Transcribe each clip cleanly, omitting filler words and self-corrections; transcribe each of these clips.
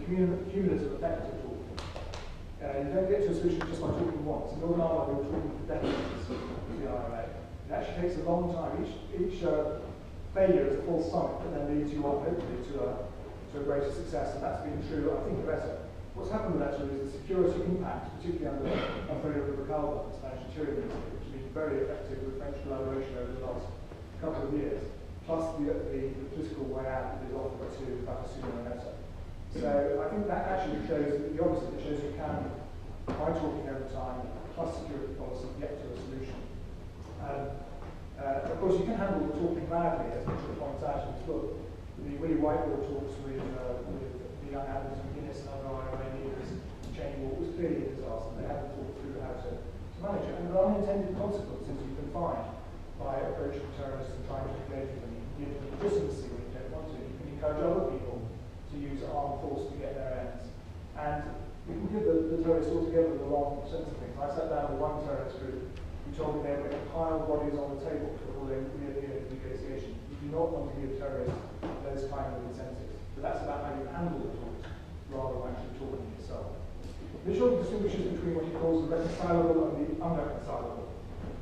cumulative effect of talking. You don't get to a solution just by talking once. In Northern Ireland, we were talking for decades with the IRA. It actually takes a long time. Each failure is a false summit that then leads you on, hopefully, to a greater success, and that's been true, I think, of ESSA. What's happened actually is the security impact, particularly under the Calva, the Spanish interior ministry, which has been very effective with French collaboration over the last couple of years, plus the political way out that is offered to Bakasuna and ESSA. So I think that actually shows the opposite. It shows you can, by talking over time, plus security policy, get to a solution. Of course, you can handle the talking badly, as Mitchell points out in his book. The Willie Whiteboard talks with the young Adams and Guinness and other IRA leaders in changing what was clearly a disaster. They haven't thought through how to manage it. And there are unintended consequences you can find by approaching terrorists and trying to engage with them. You can give them legitimacy when you don't want to. You can encourage other people to use armed force to get their ends. And you can give the terrorists altogether the wrong sense of things. I sat down with one terrorist group who told me they were going to pile bodies on the table before they reappeared in negotiation. You do not want to give terrorists those kind of incentives. But that's about how you handle the talks, rather than actually talking yourself. Mitchell distinguishes between what he calls the reconcilable and the unreconcilable.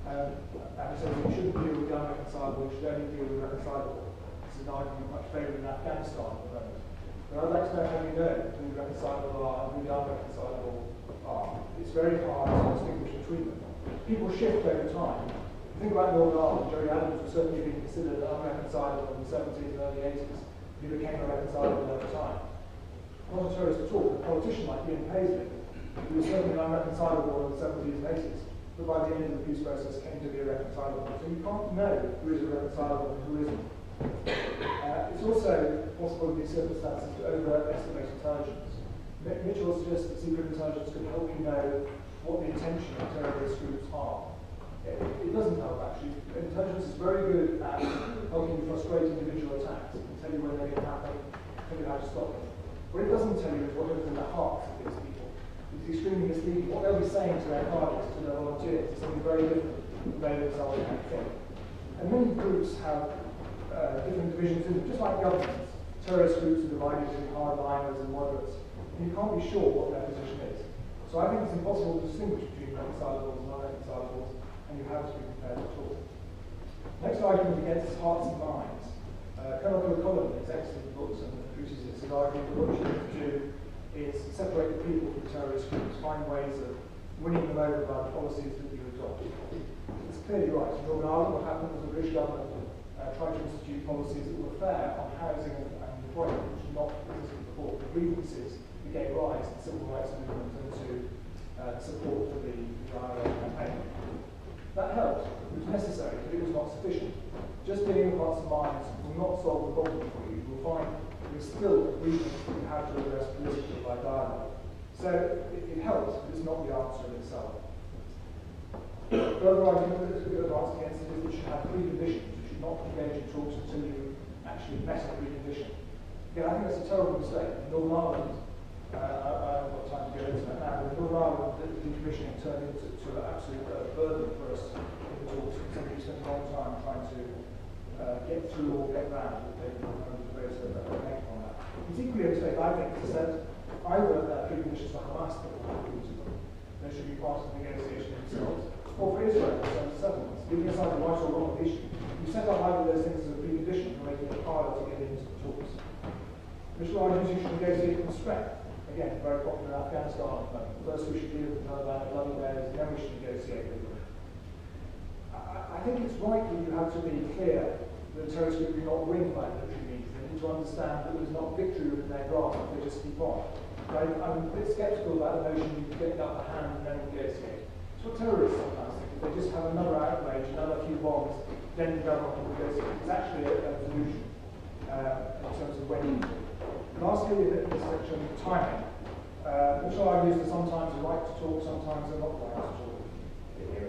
And he says you shouldn't deal with the unreconcilable, you should only deal with the reconcilable. This is an argument much favoured in Afghanistan at the moment. But I'd like to know how you know who the reconcilable are and who the unreconcilable are. It's very hard to distinguish between them. People shift over time. Think about Northern Ireland. Gerry Adams was certainly being considered unreconcilable in the 70s and early 80s. He became irreconcilable over time. Not a terrorist at all. A politician like Ian Paisley, he was certainly unreconcilable in the 70s and 80s, but by the end of the peace process came to be irreconcilable. So you can't know who is irreconcilable and who isn't. It's also possible in these circumstances to overestimate intelligence. Mitchell suggests that secret intelligence can help you know what the intention of terrorist groups are. It doesn't help, actually. Intelligence is very good at helping you frustrate individual attacks and tell you when they're going to happen, tell you how to stop them. What it doesn't tell you is what goes in the hearts of these people. It's extremely misleading. What they'll be saying to their targets, to their volunteers, is something very different from they themselves might think. And many groups have different divisions in them, just like governments. Terrorist groups are divided into hardliners and moderates, and you can't be sure what their position is. So I think it's impossible to distinguish between reconcilables and unreconcilables, and you have to be prepared to talk. Next argument against is hearts and minds. Colonel Colin, in his excellent books and produces this, has argued that what you need to do is separate the people from terrorist groups, find ways of winning them over by the policies that you adopt. It's clearly right. In Northern Ireland, what happened was the British government tried to institute policies that were fair on housing and employment, which had not existed before. The grievances that gave rise to the civil rights movement and to support for the IRA campaign. That helped. It was necessary, but it was not sufficient. Just dealing with hearts and minds will not solve the problem for you. You will find there's still agreement on how to address politically by dialogue. So it helps, but it's not the answer in itself. Further argument that's a good advance against it is that you should have preconditions. You should not engage in talks until you actually met a precondition. Again, I think that's a terrible mistake. In Northern Ireland, I haven't got time to go into that now, but in Northern Ireland, the decommissioning turned into an absolute burden for us in the talks. Somebody spent a long time trying to get through or get round the paper and the various make on that. It's equally a mistake, I think, to set either preconditions for Hamas that will happen to them. They should be part of the negotiation themselves, or for Israel to send settlements. Leaving aside the right or wrong of the issue, you set up either of those things as a precondition for making it harder to get into the talks. Mitchell argues you should negotiate from strength. Again, very popular in Afghanistan at the moment. First we should deal with the Taliban and loving bears, and then we should negotiate with them. I think it's right that you have to be clear that the terrorist group do not win by military means. They need to understand that there's not victory within their grasp if they just keep on. But I'm a bit sceptical about the notion of getting up the hand and then negotiate. It's what terrorists sometimes think. If they just have another outrage, another few bombs, then the government will negotiate. It's actually a delusion in terms of when you do. Lastly, in this section, timing. Mitchell argues that sometimes they're right to talk, sometimes they're not right to talk.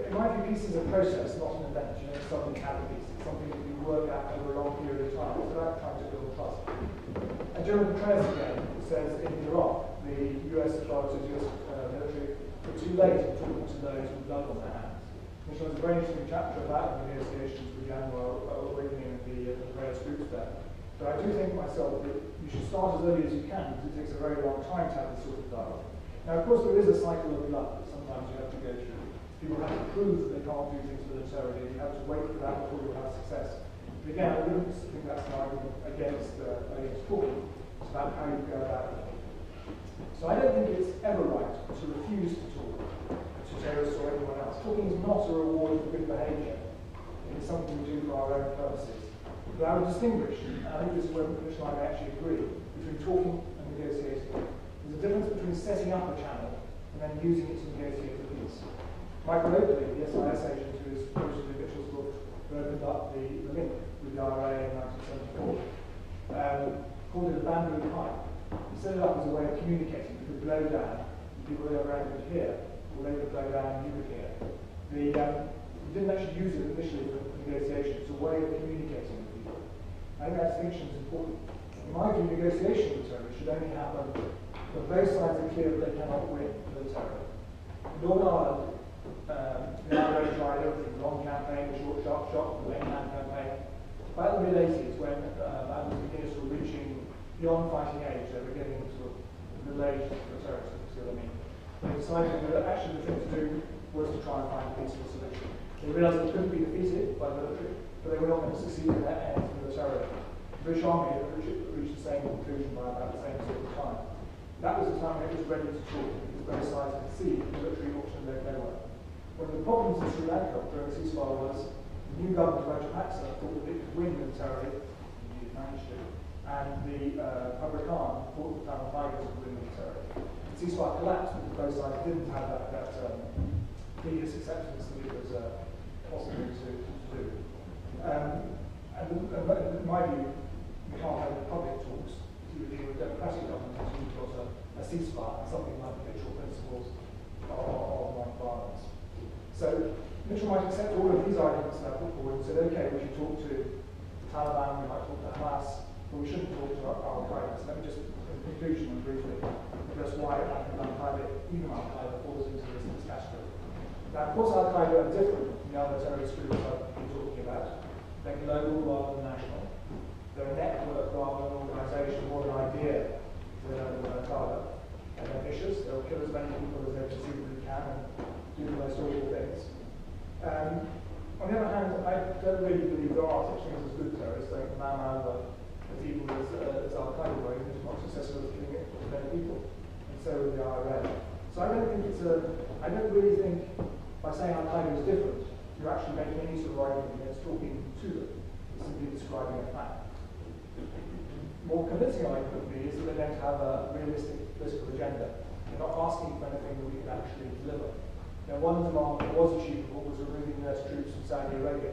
In my view, peace is a process, not an event. You know, it's something that happens. It's something that you work out over a long period of time. It's about trying to build trust. And General Petraeus again says in Iraq, the US authorities, US military, were too late in talking to those with blood on their hands. Mitchell has a very interesting chapter about the negotiations with the Anwar awakening and the various groups there. But I do think myself that you should start as early as you can, because it takes a very long time to have this sort of dialogue. Now, of course, there is a cycle of luck that sometimes you have to go through. People have to prove that they can't do things militarily, and you have to wait for that before you have success. But again, I wouldn't think that's an argument against talking. It's about how you go about it. So I don't think it's ever right to refuse to talk to terrorists or anyone else. Talking is not a reward for good behaviour. It is something we do for our own purposes. But I would distinguish, and I think this is where Mitch and I actually agree, between talking and negotiating. There's a difference between setting up a channel and then using it to negotiate a peace. Michael Oakley, the SIS agent who is quoted in Mitchell's book, who opened up the link with the IRA in 1974, called it a bamboo pipe. He set it up as a way of communicating. You could blow down, people around could hear, or they could blow down and you could hear. He didn't actually use it initially for negotiation. It's a way of communicating with people. I think that distinction is important. In my view, negotiation with terrorists should only happen when both sides are clear that they cannot win militarily. In Northern Ireland, the IRA tried everything, the long campaign, the short, sharp shot, the lame hand campaign. By the mid-80s, when Adams beginners were reaching beyond fighting age, they were getting sort of middle-aged for terrorists, if you see what I mean. They decided that actually the thing to do was to try and find a peaceful solution. They realised they couldn't be defeated by the military, but they were not going to succeed in that end militarily. The British Army had reached the same conclusion by about the same sort of time. That was the time when it was ready to talk, because both sides could see the military option they were. One of the problems in Sri Lanka during the ceasefire was the new government of Rajapaksa thought that it could win militarily, indeed it managed to, and the Public Khan thought that Tamil Tigers would win militarily. The ceasefire collapsed because both sides didn't have that previous acceptance that it was possible to do. And in my view, you can't have public talks to deal with democratic government until you've got a ceasefire and something like the Mitchell principles of non-violence. So Mitchell might accept all of these arguments that I put forward and said, okay, we should talk to the Taliban, we might talk to Hamas, but we shouldn't talk to Al-Qaeda. So let me just, in conclusion and briefly, address why I think Al-Qaeda, even Al-Qaeda, falls into this category. Now, of course, Al-Qaeda are different from the other terrorist groups I've been talking about. They're global rather than national. They're a network rather than an organisation, more an idea than Al-Qaeda. And they're vicious. They'll kill as many people as they conceivably can and do the most awful things. On the other hand, I don't really believe there are such things as good terrorists. Like Ma'am as evil as Al-Qaeda were, even not successful at killing as many people. And so with the IRA. So I don't think I don't really think by saying Al-Qaeda is different, you're actually making any sort of argument against talking to them. It's simply describing a fact. More convincing argument would be is that they don't have a realistic political agenda. They're not asking for anything that we can actually deliver. Now, one demand that was achievable was removing US troops from Saudi Arabia.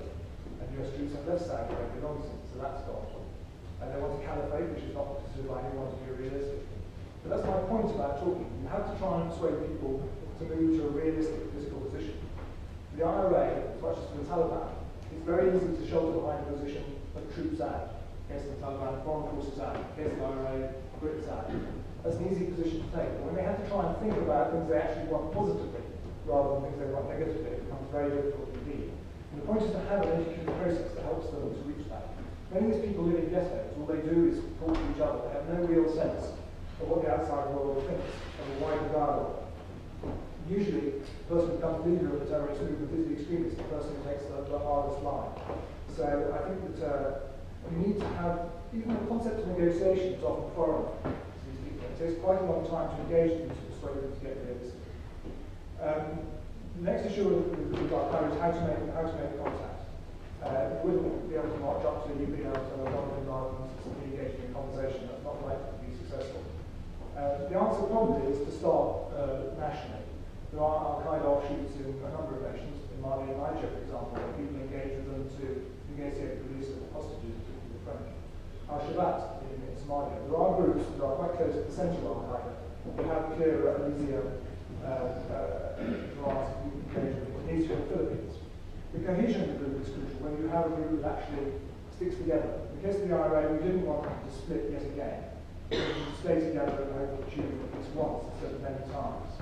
And US troops have left Saudi Arabia long since, so that's gone. And they want a caliphate, which is not considered by anyone to be realistic. But that's my point about talking. You have to try and persuade people to move to a realistic political position. For the IRA, as much as for the Taliban, it's very easy to shelter behind a position of troops out. Against the Taliban, foreign forces out. Against the IRA, Brits out. That's an easy position to take. But when they have to try and think about things they actually want positively, rather than things they want negatively, it becomes very difficult indeed. And the point is to have an educated process that helps them to reach that. Many of these people live in ghettos. All they do is talk to each other. They have no real sense of what the outside world thinks of a wider dialogue. Usually, the person who becomes leader of the terrorist movement is the extremist, the person who takes the hardest line. So I think that you need to have, even the concept of negotiation is often foreign to these people. It takes quite a long time to engage them to persuade them to get realistic. The next issue with Al-Qaeda is how to make contact. You wouldn't be able to march up to the UP and a Donovan rather than simply engaging in conversation. That's not likely to be successful. The answer probably is to start nationally. There are Al-Qaeda offshoots in a number of nations, in Mali and Niger, for example, where people engage with them to negotiate the release of hostages, particularly the French. Al-Shabaab in Somalia. There are groups that are quite close to the centre of Al-Qaeda who have clear Elysium demands of engagement in Tunisia and the Philippines. The cohesion of the group is crucial when you have a group that actually sticks together. In the case of the IRA, we didn't want them to split yet again. We should stay together and hope to achieve at least once instead of many times.